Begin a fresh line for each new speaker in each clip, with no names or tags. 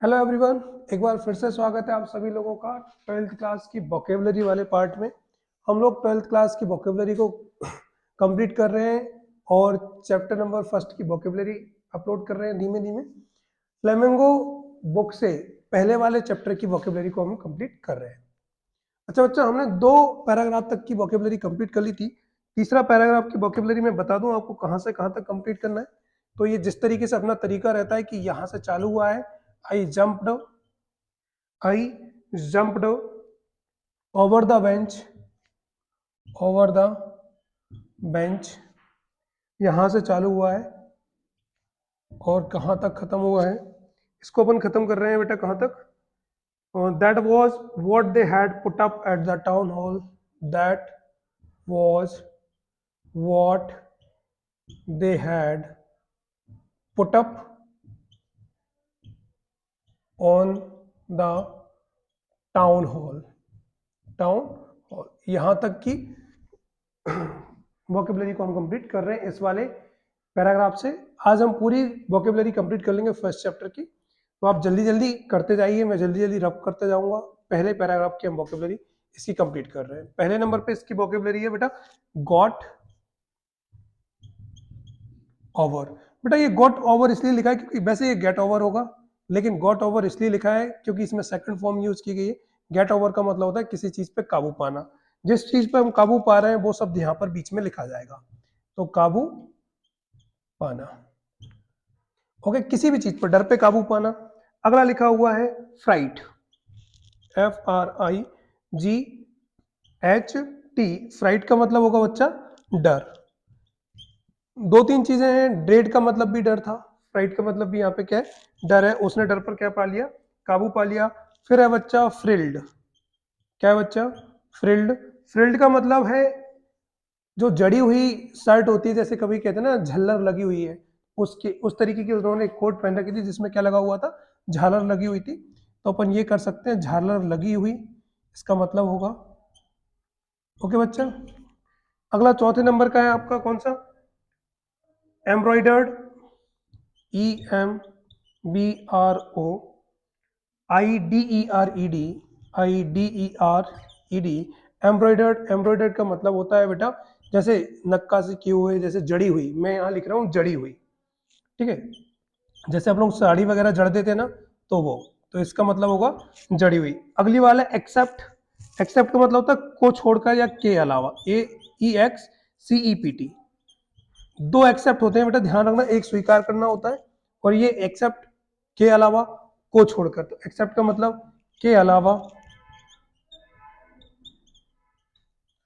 Hello everyone, एक बार फिर से स्वागत है आप सभी लोगों का ट्वेल्थ क्लास की वोकेबलरी वाले पार्ट में। हम लोग ट्वेल्थ क्लास की वोकेबलरी को कंप्लीट कर रहे हैं और चैप्टर नंबर फर्स्ट की वोकेबलरी अपलोड कर रहे हैं धीमे धीमे। फ्लेमिंगो बुक से पहले वाले चैप्टर की वोकेबलरी को हम कंप्लीट कर रहे हैं। अच्छा बच्चा, हमने 2 पैराग्राफ तक की वोकेबलरी कंप्लीट कर ली थी। तीसरा पैराग्राफ की वोकेबलरी में बता दूं आपको कहाँ से कहाँ तक कंप्लीट करना है। तो ये जिस तरीके से अपना तरीका रहता है कि यहाँ से चालू हुआ है, आई जंप्ड over the bench, यहां से चालू हुआ है और कहां तक खत्म हुआ है, इसको अपन खत्म कर रहे हैं बेटा कहां तक। That was what they had put up at the town hall, that was what they had put up on the town hall. यहां तक की वोकेबलरी को हम कंप्लीट कर रहे हैं इस वाले पैराग्राफ से। आज हम पूरी वोकेबलरी कंप्लीट कर लेंगे फर्स्ट चैप्टर की, तो आप जल्दी जल्दी करते जाइए, मैं जल्दी जल्दी रफ करते जाऊंगा। पहले पैराग्राफ की हम वोकेबलरी इसकी कंप्लीट कर रहे हैं। पहले नंबर पे इसकी वोकेबलरी है बेटा गॉट ओवर। बेटा ये गॉट ओवर इसलिए लिखा है क्योंकि वैसे ये गेट ओवर होगा, लेकिन गॉट ओवर इसलिए लिखा है क्योंकि इसमें सेकंड फॉर्म यूज की गई है। गेट ओवर का मतलब होता है किसी चीज पे काबू पाना। जिस चीज पे हम काबू पा रहे हैं वो शब्द यहाँ पर बीच में लिखा जाएगा, तो काबू पाना। ओके, किसी भी चीज पर डर पे काबू पाना। अगला लिखा हुआ है फ्राइट, FRIGHT। फ्राइट का मतलब होगा बच्चा डर। 2-3 चीजें हैं, ड्रेड का मतलब भी डर था, फ्राइट का मतलब भी यहाँ पे क्या है, डर है। उसने डर पर क्या पा लिया, काबू पा लिया। फिर है बच्चा फ्रिल्ड। क्या है बच्चा, फ्रिल्ड। फ्रिल्ड का मतलब है जो जड़ी हुई शर्ट होती है, जैसे कभी कहते हैं ना झल्लर लगी हुई है, उसके उस तरीके की उन्होंने एक कोट पहन रखी थी जिसमें क्या लगा हुआ था, झालर लगी हुई थी। तो अपन ये कर सकते हैं झालर लगी हुई, इसका मतलब होगा। ओके बच्चा, अगला चौथे नंबर का है आपका कौन सा, एम्ब्रॉयडर्ड, EMBROIDERED। एम्ब्रॉयडर्ड, एम्ब्रॉयडर्ड का मतलब होता है बेटा जैसे नक्काशी की हुई, जैसे जड़ी हुई। मैं यहाँ लिख रहा हूँ जड़ी हुई, ठीक है। जैसे आप लोग साड़ी वगैरह जड़ देते हैं ना, तो वो, तो इसका मतलब होगा जड़ी हुई। अगली वाला एक्सेप्ट। एक्सेप्ट का मतलब होता है को छोड़कर या के अलावा, AEXCEPT। 2 एक्सेप्ट होते हैं बेटा, ध्यान रखना, एक स्वीकार करना होता है और ये एक्सेप्ट के अलावा को छोड़कर। तो एक्सेप्ट का मतलब के अलावा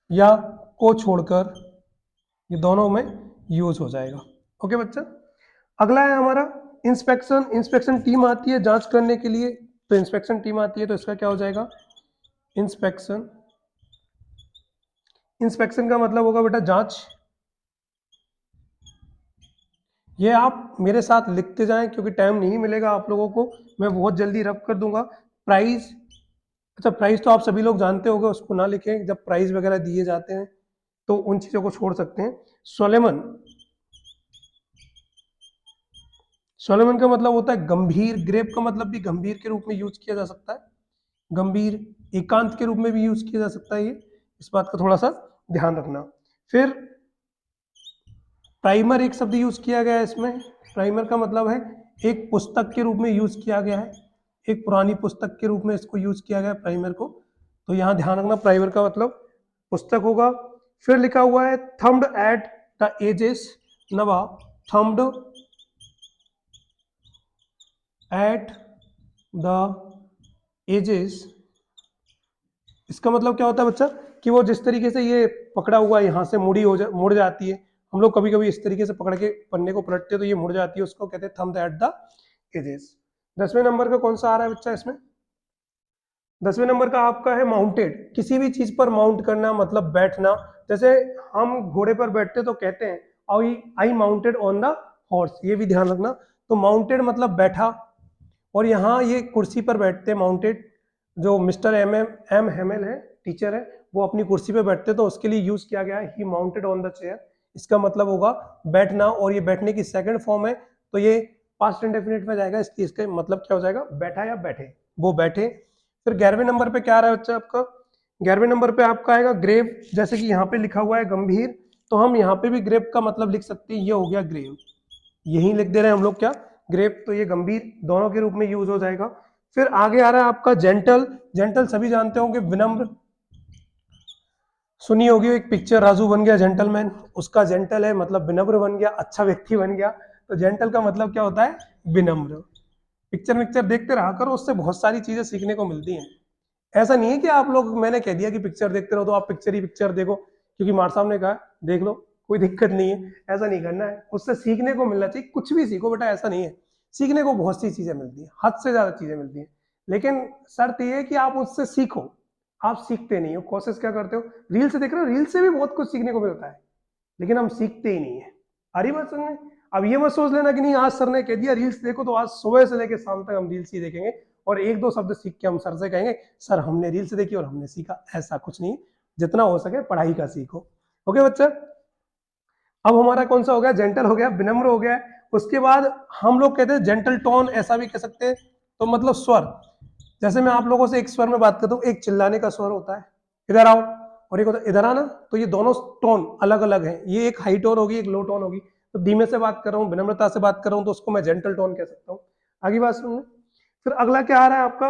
या को छोड़कर, ये दोनों में यूज हो जाएगा। ओके बच्चा, अगला है हमारा इंस्पेक्शन। इंस्पेक्शन टीम आती है जांच करने के लिए, तो इंस्पेक्शन टीम आती है तो इसका क्या हो जाएगा, इंस्पेक्शन। इंस्पेक्शन का मतलब होगा बेटा जांच। ये आप मेरे साथ लिखते जाएं क्योंकि टाइम नहीं मिलेगा आप लोगों को, मैं बहुत जल्दी रफ कर दूंगा। प्राइस, अच्छा प्राइस तो आप सभी लोग जानते होंगे, उसको ना लिखें। जब प्राइस वगैरह दिए जाते हैं तो उन चीजों को छोड़ सकते हैं। सोलेमन, सोलेमन का मतलब होता है गंभीर। ग्रेप का मतलब भी गंभीर के रूप में यूज किया जा सकता है, गंभीर, एकांत के रूप में भी यूज किया जा सकता है। ये इस बात का थोड़ा सा ध्यान रखना। फिर प्राइमर एक शब्द यूज किया गया है इसमें। प्राइमर का मतलब है एक पुस्तक के रूप में यूज किया गया है, एक पुरानी पुस्तक के रूप में इसको यूज किया गया है प्राइमर को। तो यहाँ ध्यान रखना, प्राइमर का मतलब पुस्तक होगा। फिर लिखा हुआ है थम्ब्ड एट द एजेस, नवा, थम्ब्ड एट द एजेस। इसका मतलब क्या होता है बच्चा, कि वो जिस तरीके से ये पकड़ा हुआ यहाँ से मुड़ जाती है। हम लोग कभी कभी इस तरीके से पकड़ के पन्ने को पलटते हैं तो ये मुड़ जाती है, उसको कहते हैं थम्ब एट द एजेस। 10वें नंबर का कौन सा आ रहा है बच्चा इसमें, 10वें नंबर का आपका है माउंटेड। किसी भी चीज पर माउंट करना मतलब बैठना। जैसे हम घोड़े पर बैठते तो कहते हैं आई माउंटेड ऑन द हॉर्स, ये भी ध्यान रखना। तो माउंटेड मतलब बैठा, और यहाँ ये कुर्सी पर बैठते हैं माउंटेड। जो मिस्टर एम हेमल है, टीचर है, वो अपनी कुर्सी पे बैठते तो उसके लिए यूज किया गया है ही माउंटेड ऑन द चेयर। इसका मतलब होगा बैठना, और ये बैठने की सेकंड फॉर्म है, तो ये पास्ट इंडेफिनिट में जाएगा, इसलिए इसका मतलब क्या हो जाएगा, बैठा या बैठे, वो बैठे। फिर 11वें नंबर पे क्या आ रहा है बच्चा आपका, 11वें नंबर पे आपका आएगा ग्रेव, जैसे कि यहाँ पे लिखा हुआ है गंभीर, तो हम यहाँ पे भी ग्रेव का मतलब लिख सकते हैं, ये हो गया ग्रेव, यही लिख दे रहे हैं हम लोग क्या, ग्रेव, तो ये गंभीर दोनों के रूप में यूज हो जाएगा। फिर आगे आ रहा है आपका जेंटल, जेंटल सभी जानते होंगे, विनम्र, सुनी होगी एक पिक्चर राजू बन गया जेंटलमैन, उसका जेंटल है मतलब विनम्र बन गया, अच्छा व्यक्ति बन गया, तो जेंटल का मतलब क्या होता है, विनम्र। पिक्चर देखते रहा करो, उससे बहुत सारी चीजें सीखने को मिलती हैं। ऐसा नहीं है कि आप लोग, मैंने कह दिया कि पिक्चर देखते रहो तो आप पिक्चर ही पिक्चर देखो, क्योंकि मार साहब ने कहा देख लो कोई दिक्कत नहीं है, ऐसा नहीं करना है, उससे सीखने को मिलना चाहिए, कुछ भी सीखो बेटा, ऐसा नहीं है, सीखने को बहुत सी चीजें मिलती हैं, हद से ज्यादा चीजें मिलती हैं, लेकिन शर्त यह है कि आप उससे सीखो, आप सीखते नहीं हो, कोशिश क्या करते हो, रील से देख रहे हो, रील से भी बहुत कुछ सीखने को मिलता है, लेकिन हम सीखते ही नहीं है। आ रही बात समझ में? अब ये मत सोच लेना कि नहीं आज सर ने कह दिया रील्स देखो तो आज सुबह से लेकर शाम तक हम रील्स ही देखेंगे और एक दो शब्द सीख के हम सर से कहेंगे सर हमने रील्स देखी और हमने सीखा, ऐसा कुछ नहीं, जितना हो सके पढ़ाई का सीखो। ओके बच्चा, अब हमारा कौन सा हो गया, जेंटल हो गया, विनम्र हो गया, उसके बाद हम लोग कहते हैं जेंटल टोन, ऐसा भी कह सकते हैं, तो मतलब स्वर, जैसे मैं आप लोगों से एक स्वर में बात करता हूँ, एक चिल्लाने का स्वर होता है इधर आओ, और एक होता है इधर आना, तो ये दोनों टोन अलग अलग हैं, ये एक हाई टोन होगी, एक लो टोन होगी, तो धीमे से बात कर रहा हूँ, विनम्रता से बात कर रहा हूँ, तो उसको मैं जेंटल टोन कह सकता हूँ। आगे बात सुनना। फिर अगला क्या आ रहा है आपका,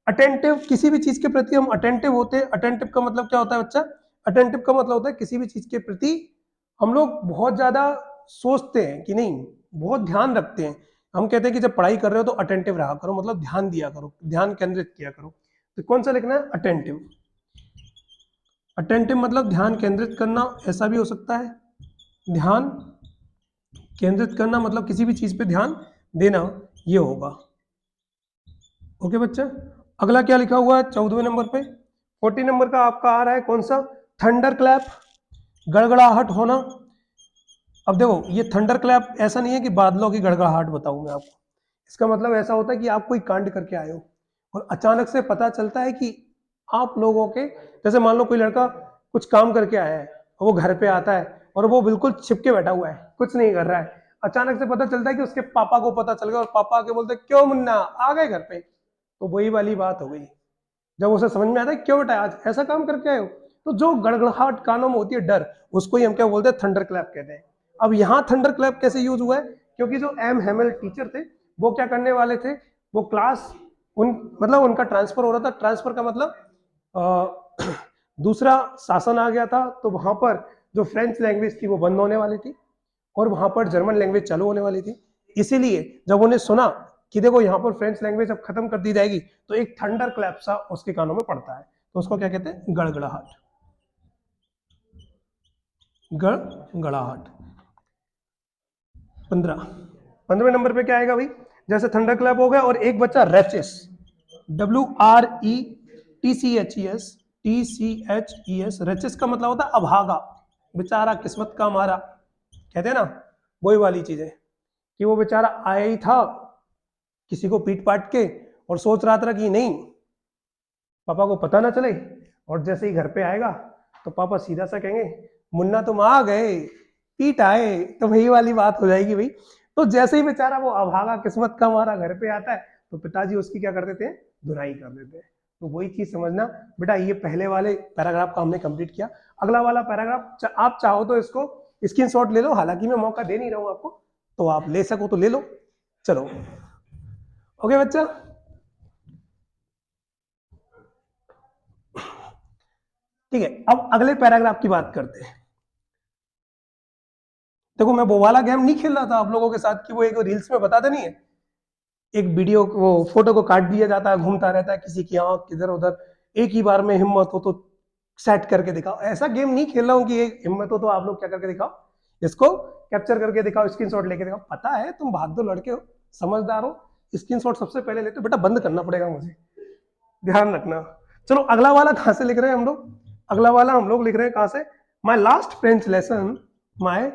अटेंटिव, किसी भी चीज के प्रति हम अटेंटिव होते हैं, अटेंटिव का मतलब क्या होता है बच्चा, अटेंटिव का मतलब होता है किसी भी चीज के प्रति हम लोग बहुत ज्यादा सोचते हैं कि नहीं, बहुत ध्यान रखते हैं, हम कहते हैं कि जब पढ़ाई कर रहे हो तो अटेंटिव रहा करो, मतलब ध्यान दिया करो, ध्यान केंद्रित किया करो, तो कौन सा लिखना है, अटेंटिव। अटेंटिव मतलब ध्यान केंद्रित करना, ऐसा भी हो सकता है, ध्यान केंद्रित करना मतलब किसी भी चीज पे ध्यान देना, ये होगा। ओके बच्चा, अगला क्या लिखा हुआ है 14वें नंबर पे, 14 नंबर का आपका आ रहा है कौन सा, थंडर क्लैप, गड़गड़ाहट होना। अब देखो ये थंडर क्लैप ऐसा नहीं है कि बादलों की गड़गड़ाहट बताऊं मैं आपको, इसका मतलब ऐसा होता है कि आप कोई कांड करके आए हो और अचानक से पता चलता है कि आप लोगों के, जैसे मान लो कोई लड़का कुछ काम करके आया है और वो घर पे आता है और वो बिल्कुल छिपके बैठा हुआ है, कुछ नहीं कर रहा है, अचानक से पता चलता है कि उसके पापा को पता चल गया और पापा आके बोलते क्यों मुन्ना आ गए घर पे, तो वही वाली बात हो गई, जब उसे समझ में आता है क्यों बेटा आज ऐसा काम करके आए हो, तो जो गड़गड़ाहट कानों में होती है, डर, उसको ही हम क्या बोलते हैं, थंडर क्लैप कहते हैं। अब यहाँ थंडर क्लैप कैसे यूज हुआ है, क्योंकि जो एम हेमल टीचर थे वो क्या करने वाले थे, वो क्लास उन मतलब उनका ट्रांसफर हो रहा था, ट्रांसफर का मतलब दूसरा शासन आ गया था, तो वहां पर जो फ्रेंच लैंग्वेज थी वो बंद होने वाली थी और वहां पर जर्मन लैंग्वेज चालू होने वाली थी, इसीलिए जब उन्हें सुना कि देखो यहाँ पर फ्रेंच लैंग्वेज अब खत्म कर दी जाएगी, तो एक थंडर क्लैप सा उसके कानों में पड़ता है, तो उसको क्या कहते हैं, गड़गड़ाहट, गड़गड़ाहट। 15वें नंबर पे क्या आएगा भाई, जैसे थंडर क्लैप हो गया, और एक बच्चा रेचेस, WRETCHES, रेचेस का मतलब होता है अभागा, बेचारा किस्मत का मारा, कहते हैं ना, वही वाली चीज है कि वो बेचारा आया ही था किसी को पीट पाट के और सोच रहा था कि नहीं पापा को पता ना चले, और जैसे ही घर पे आएगा तो पापा सीधा सा कहेंगे मुन्ना तुम आ गए, पीट आए, तो वही वाली बात हो जाएगी भाई। तो जैसे ही बेचारा वो अभागा किस्मत का मारा घर पे आता है, तो पिताजी उसकी क्या कर देते हैं, धुनाई कर देते हैं। तो वही चीज समझना बेटा, ये पहले वाले पैराग्राफ का हमने कंप्लीट किया, अगला वाला पैराग्राफ आप चाहो तो इसको स्क्रीनशॉट ले लो, हालांकि मैं मौका दे नहीं रहा हूं आपको, तो आप ले सको तो ले लो। चलो ओके बच्चा, ठीक है, अब अगले पैराग्राफ की बात करते हैं। देखो मैं वो वाला गेम नहीं खेल रहा था आप लोगों के साथ कि वो एक रील्स में बताते नहीं है, एक वीडियो वो फोटो को काट दिया जाता है, घूमता रहता है किसी की आंख इधर उधर, एक ही बार में हिम्मत हो तो सेट करके दिखाओ, ऐसा गेम नहीं खेल रहा हूं कि एक हिम्मत हो तो आप लोग क्या करके दिखाओ, इसको कैप्चर करके दिखाओ, स्क्रीनशॉट लेके दिखाओ, पता है तुम बहादुर लड़के हो, समझदार हो, स्क्रीनशॉट सबसे पहले लेते हो, बेटा बंद करना पड़ेगा मुझे, ध्यान रखना। चलो अगला वाला कहां से लिख रहे हैं हम लोग, अगला वाला हम लोग लिख रहे हैं कहां से, my last French lesson, my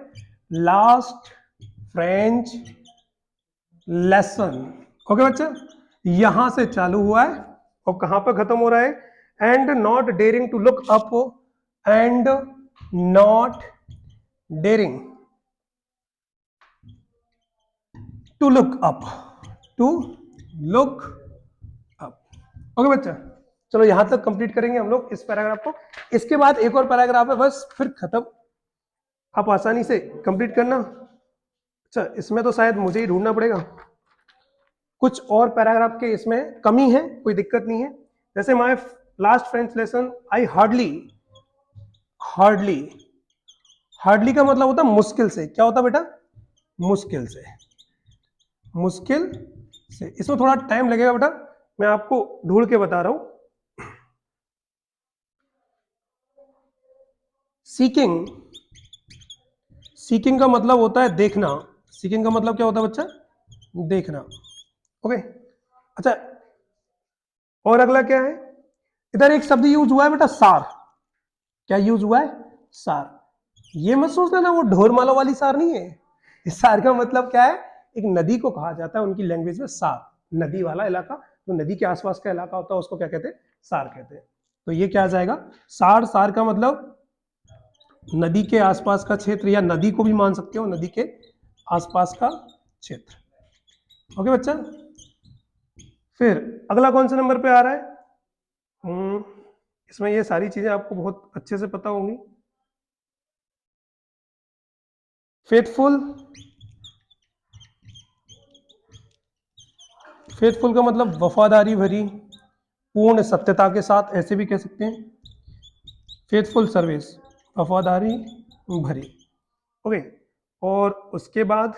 last French lesson. Okay बच्चा, यहां से चालू हुआ है और कहां पर खत्म हो रहा है, and not daring to look up, and not daring to look up, to look up. Okay बच्चा, चलो यहां तक कंप्लीट करेंगे हम लोग इस पैराग्राफ को। इसके बाद एक और पैराग्राफ है, बस फिर खत्म। आप आसानी से कंप्लीट करना। अच्छा, इसमें तो शायद मुझे ही ढूंढना पड़ेगा, कुछ और पैराग्राफ के इसमें कमी है, कोई दिक्कत नहीं है। जैसे my last French lesson, I hardly, hardly, hardly का मतलब होता है मुश्किल से। क्या होता है बेटा? मुश्किल से, मुश्किल से। इसमें थोड़ा टाइम लगेगा बेटा, मैं आपको ढूंढ के बता रहा हूं। सीकिंग, सीकिंग का मतलब होता है देखना। सीकिंग का मतलब क्या होता है बच्चा? देखना। ओके, अच्छा, और अगला क्या है? इधर एक शब्द यूज हुआ है बेटा, सार। क्या यूज हुआ है? सार। ये मत सोच लेना वो ढोरमाला वाली सार नहीं है। इस सार का मतलब क्या है? एक नदी को कहा जाता है उनकी लैंग्वेज में सार। नदी वाला इलाका, जो नदी के आसपास का इलाका होता है उसको क्या कहते हैं? सार कहते हैं। तो ये क्या आ जाएगा? सार। सार का मतलब नदी के आसपास का क्षेत्र, या नदी को भी मान सकते हो, नदी के आसपास का क्षेत्र। ओके बच्चा, फिर अगला कौन से नंबर पे आ रहा है? इसमें ये सारी चीजें आपको बहुत अच्छे से पता होंगी। फेथफुल, फेथफुल का मतलब वफादारी भरी, पूर्ण सत्यता के साथ, ऐसे भी कह सकते हैं। फेथफुल सर्विस, वफादारी भरी। ओके, और उसके बाद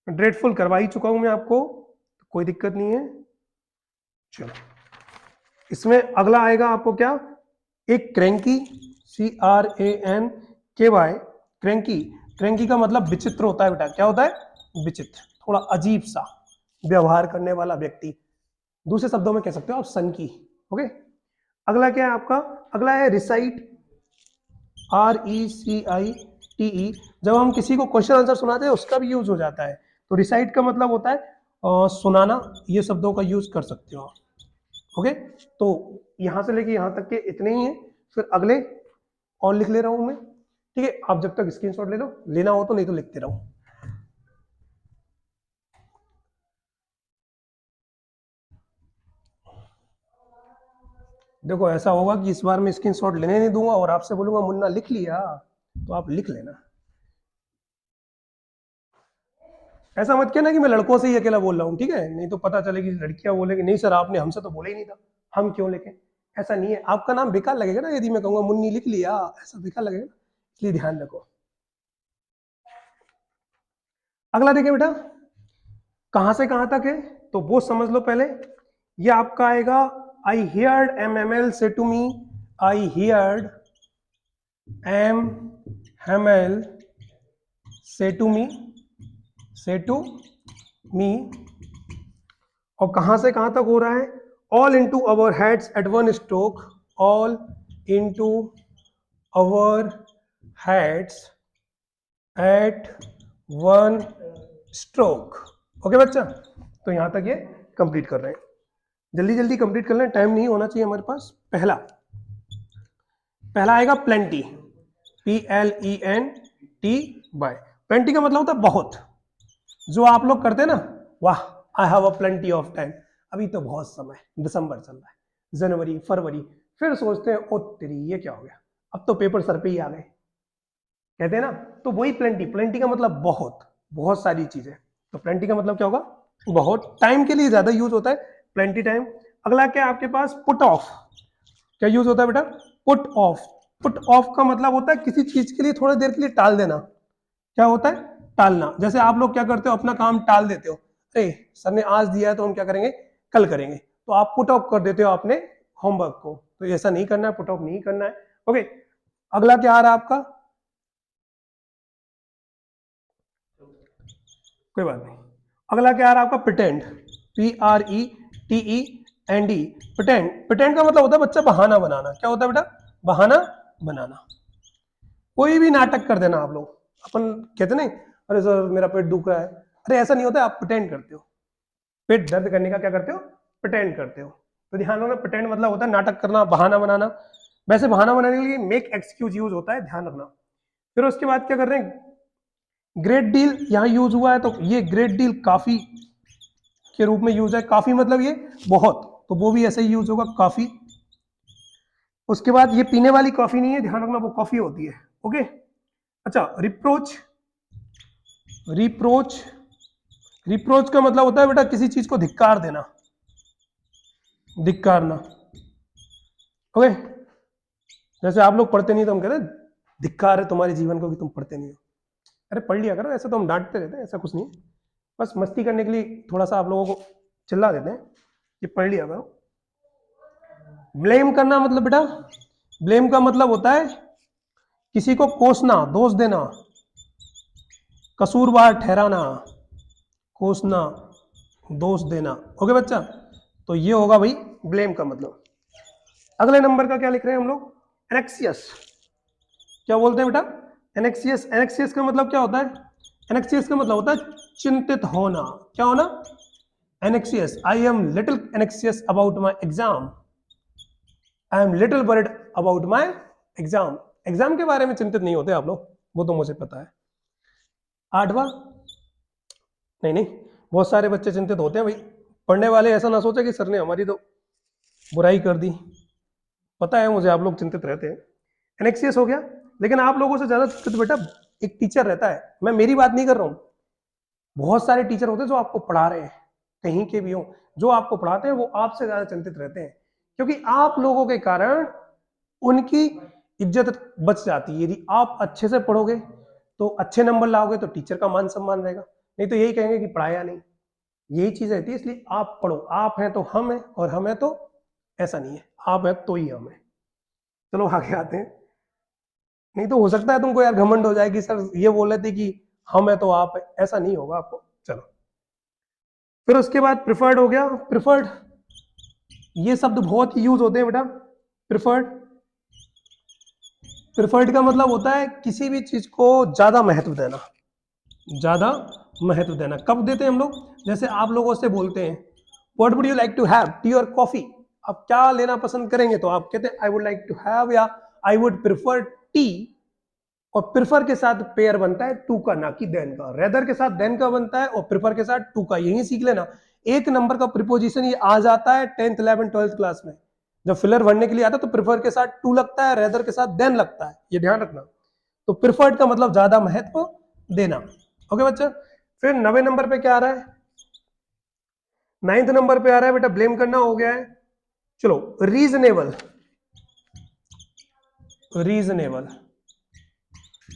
ड्रेडफुल करवा ही चुका हूं मैं आपको, तो कोई दिक्कत नहीं है। चलो, इसमें अगला आएगा आपको क्या? एक क्रैंकी, CRANKY, क्रैंकी। क्रैंकी का मतलब विचित्र होता है बेटा। क्या होता है? विचित्र, थोड़ा अजीब सा व्यवहार करने वाला व्यक्ति। दूसरे शब्दों में कह सकते हो आप सनकी। ओके, अगला क्या है आपका? अगला है रिसाइट, RECITE। जब हम किसी को क्वेश्चन आंसर सुनाते हैं उसका भी यूज हो जाता है। तो रिसाइट का मतलब होता है सुनाना। ये शब्दों का यूज कर सकते हो आप। ओके, तो यहां से लेके यहां तक के इतने ही हैं। फिर अगले और लिख ले रहा हूं मैं, ठीक है? आप जब तक स्क्रीनशॉट ले लो, लेना हो तो, नहीं तो लिखते रहो। देखो, ऐसा होगा कि इस बार मैं स्क्रीनशॉट लेने नहीं दूंगा और आपसे बोलूंगा मुन्ना लिख लिया, तो आप लिख लेना। ऐसा मत कहना कि मैं लड़कों से ही अकेला बोल रहा हूँ, ठीक है? नहीं तो पता चलेगी लड़कियां बोलेगी नहीं सर आपने हमसे तो बोला ही नहीं था, हम क्यों लिखें? ऐसा नहीं है, आपका नाम बेकार लगेगा ना यदि मैं कहूंगा मुन्नी लिख लिया, ऐसा बेकार लगेगा, इसलिए ध्यान रखो। अगला देखिए बेटा, कहां से कहां तक है तो वो समझ लो पहले। ये आपका आएगा, I heard MML say to me, I heard MML say to me, say to मी। और कहां से कहां तक हो रहा है? All into our heads at one stroke, all into our heads at one stroke. Okay बच्चा, तो यहां तक ये कंप्लीट कर रहे हैं। जल्दी जल्दी कंप्लीट कर लें, टाइम नहीं होना चाहिए हमारे पास। पहला, पहला आएगा प्लेंटी, PLENTY। प्लेंटी का मतलब होता है बहुत। जो आप लोग करते हैं ना, वाह I have a plenty of time, अभी तो बहुत समय, दिसंबर चल रहा है, जनवरी फरवरी, फिर सोचते हैं ओ तेरी ये क्या हो गया, अब तो पेपर सर पे ही आ गए, कहते हैं ना। तो वही प्लेंटी, प्लेंटी का मतलब बहुत, बहुत सारी चीजें। तो प्लेंटी का मतलब क्या होगा? बहुत। टाइम के लिए ज्यादा यूज होता है प्लेंटी टाइम। अगला क्या है आपके पास? Put off. क्या यूज होता है बेटा? Put off. पुट ऑफ का मतलब होता है किसी चीज के लिए थोड़ी देर के लिए टाल देना। क्या होता है? टालना। जैसे आप लोग क्या करते हो, अपना काम टाल देते हो, अरे सर ने आज दिया है तो हम क्या करेंगे, कल करेंगे, तो आप पुट ऑफ कर देते हो अपने होमवर्क को। तो ऐसा नहीं करना है, पुट ऑफ नहीं करना है। ओके, अगला क्या आ रहा है आपका? कोई बात नहीं, अगला क्या आ रहा है आपका? Pretend, PRETEND। प्रिटेंड, प्रिटेंड का मतलब होता है बच्चा बहाना बनाना। क्या होता है बेटा? बहाना बनाना। कोई भी नाटक कर देना आप लोग। अपन कहते नहीं, अरे सर मेरा पेट दुख रहा है, अरे ऐसा नहीं होता है, आप प्रिटेंड करते हो। पेट दर्द करने का क्या करते हो? प्रिटेंड करते हो। तो ध्यान रखना, प्रिटेंड मतलब होता है नाटक करना, बहाना बनाना। वैसे बहाना बनाने के लिए मेक एक्सक्यूज यूज होता है, ध्यान रखना। फिर उसके बाद क्या कर रहे हैं? ग्रेट डील यहाँ यूज हुआ है, तो ये ग्रेट डील काफी के रूप में यूज है। काफी मतलब ये बहुत, तो वो भी ऐसे ही यूज होगा, काफी। उसके बाद ये पीने वाली कॉफी नहीं है, ध्यान रखना, वो कॉफी होती है। ओके, अच्छा, रिप्रोच। रिप्रोच, रिप्रोच का मतलब होता है बेटा किसी चीज को धिक्कार देना, धिक्कारना। ओके, जैसे आप लोग पढ़ते नहीं तो हम कहते हैं धिक्कार है तुम्हारे जीवन को कि तुम पढ़ते नहीं हो। अरे पढ़ लिया करो, ऐसा तो हम डांटते रहते हैं, ऐसा कुछ नहीं, बस मस्ती करने के लिए थोड़ा सा आप लोगों को चिल्ला देते हैं कि पढ़ लिया करो। ब्लेम करना मतलब बेटा, ब्लेम का मतलब होता है किसी को कोसना, दोष देना, कसूरवार ठहराना, कोसना, दोष देना। ओके बच्चा, तो ये होगा भाई ब्लेम का मतलब। अगले नंबर का क्या लिख रहे हैं हम लोग? एनेक्सियस। क्या बोलते हैं बेटा? एनेक्सियस। एनेक्सियस का मतलब क्या होता है? एनेक्सियस का मतलब होता है चिंतित होना। क्या होना? एनेक्सियस। I am little एनेक्सियस about my exam. I am little worried about my exam. Exam के बारे में चिंतित नहीं होते आप लोग, वो तो मुझे पता है। आठवां, नहीं नहीं, बहुत सारे बच्चे चिंतित होते हैं भाई। पढ़ने वाले ऐसा ना सोचे कि सर ने हमारी तो बुराई कर दी, पता है मुझे आप लोग चिंतित रहते हैं। एनेक्सियस हो गया। लेकिन आप लोगों से ज्यादा चिंतित बेटा एक टीचर रहता है। मैं मेरी बात नहीं कर रहा हूं, बहुत सारे टीचर होते हैं जो आपको पढ़ा रहे हैं, कहीं के भी हो, जो आपको पढ़ाते हैं वो आपसे ज्यादा चिंतित रहते हैं, क्योंकि आप लोगों के कारण उनकी इज्जत बच जाती है। यदि आप अच्छे से पढ़ोगे तो अच्छे नंबर लाओगे तो टीचर का मान सम्मान रहेगा, नहीं तो यही कहेंगे कि पढ़ाया नहीं। यही चीज रहती है, इसलिए आप पढ़ो। आप हैं तो हम हैं, और हम हैं तो ऐसा नहीं है, आप हैं तो ही हम हैं। चलो आगे आते हैं। नहीं तो हो सकता है तुमको यार घमंड हो जाए कि सर ये बोल रहे थे कि हम है तो आप है, ऐसा नहीं होगा आपको। चलो, फिर उसके बाद प्रिफर्ड हो गया। प्रिफर्ड, ये शब्द बहुत यूज होते हैं बेटा। प्रिफर्ड, प्रिफर्ड का मतलब होता है किसी भी चीज को ज्यादा महत्व देना, ज्यादा महत्व देना। कब देते हैं हम लोग? जैसे आप लोगों से बोलते हैं what would you like to have, tea और कॉफी, आप क्या लेना पसंद करेंगे? तो आप कहते हैं I would like to have, या आई वुड प्रिफर टी। और प्रिफर के साथ पेयर बनता है टू का, ना कि देन का। रेदर के साथ देन का बनता है और प्रिफर के साथ टू का। यही सीख लेना, एक नंबर का प्रिपोजिशन ये आ जाता है 10th 11th 12th क्लास में। जब फिलर भरने के लिए आता है तो प्रिफर के साथ टू लगता है, रेदर के साथ देन लगता है, ये ध्यान रखना। तो प्रिफर्ड का मतलब ज्यादा महत्व देना। ओके बच्चा, फिर 9वें नंबर पे क्या आ रहा है? 9th नंबर पे आ रहा है बेटा ब्लेम करना, हो गया है। चलो, रीजनेबल। रीजनेबल,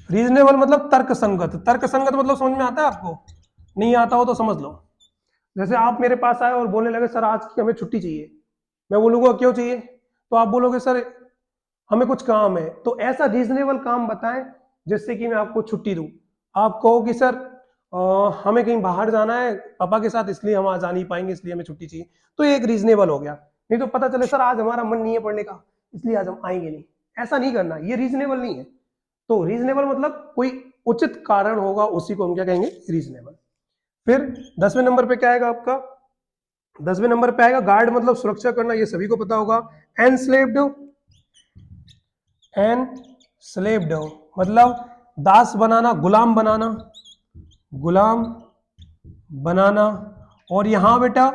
रीजनेबल मतलब तर्क संगत। तर्क संगत मतलब समझ में आता है आपको? नहीं आता हो तो समझ लो। जैसे आप मेरे पास आए और बोलने लगे सर आज की हमें छुट्टी चाहिए, मैं बोलूंगा क्यों चाहिए? तो आप बोलोगे सर हमें कुछ काम है। तो ऐसा रीजनेबल काम बताएं जिससे कि मैं आपको छुट्टी दूं। आप कहो कि सर हमें कहीं बाहर जाना है पापा के साथ, इसलिए हम आज आ नहीं पाएंगे, इसलिए हमें छुट्टी चाहिए, तो ये एक रीजनेबल हो गया। नहीं तो पता चले सर आज हमारा मन नहीं है पढ़ने का, इसलिए आज हम आएंगे नहीं। ऐसा नहीं करना, ये रीजनेबल नहीं है। तो रीजनेबल मतलब कोई उचित कारण होगा, उसी को हम क्या कहेंगे? रीजनेबल। फिर 10वें नंबर पे क्या आएगा आपका? 10वें नंबर पे आएगा गार्ड, मतलब सुरक्षा करना, ये सभी को पता होगा। एनस्लेव्ड, एनस्लेव्ड मतलब दास बनाना, गुलाम बनाना, गुलाम बनाना। और यहां बेटा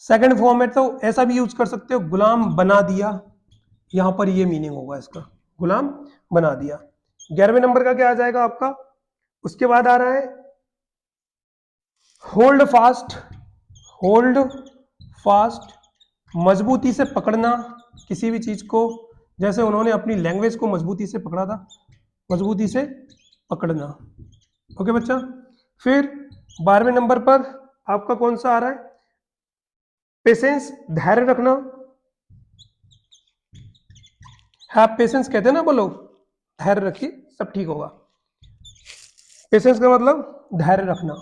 सेकंड फॉर्म में तो ऐसा भी यूज कर सकते हो, गुलाम बना दिया। यहां पर ये मीनिंग होगा इसका, गुलाम बना दिया। 11वें नंबर का क्या आ जाएगा आपका? उसके बाद आ रहा है होल्ड फास्ट। होल्ड फास्ट, मजबूती से पकड़ना किसी भी चीज को, जैसे उन्होंने अपनी लैंग्वेज को मजबूती से पकड़ा था, मजबूती से पकड़ना। ओके बच्चा, फिर 12वें नंबर पर आपका कौन सा आ रहा है? पेशेंस, धैर्य रखना। हैव पेशेंस कहते हैं ना, बोलो धैर्य रखिए सब ठीक होगा। पेशेंस का मतलब धैर्य रखना।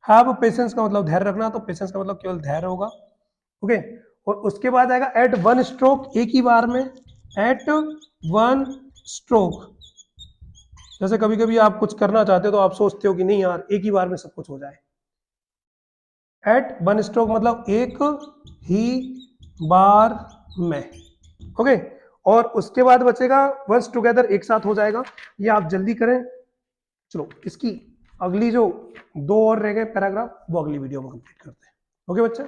हैव पेशेंस का मतलब धैर्य रखना, तो पेशेंस का मतलब केवल धैर्य होगा। ओके, और उसके बाद आएगा एट वन स्ट्रोक, एक ही बार में। एट वन स्ट्रोक, जैसे कभी कभी आप कुछ करना चाहते हो तो आप सोचते हो कि नहीं यार एक ही बार में सब कुछ हो जाए। एट वन स्ट्रोक मतलब एक ही बार में। ओके, और उसके बाद बचेगा वंस टुगेदर, एक साथ हो जाएगा। ये आप जल्दी करें, चलो इसकी अगली जो 2 और रह गए पैराग्राफ वो अगली वीडियो में कंप्लीट करते हैं। ओके बच्चा।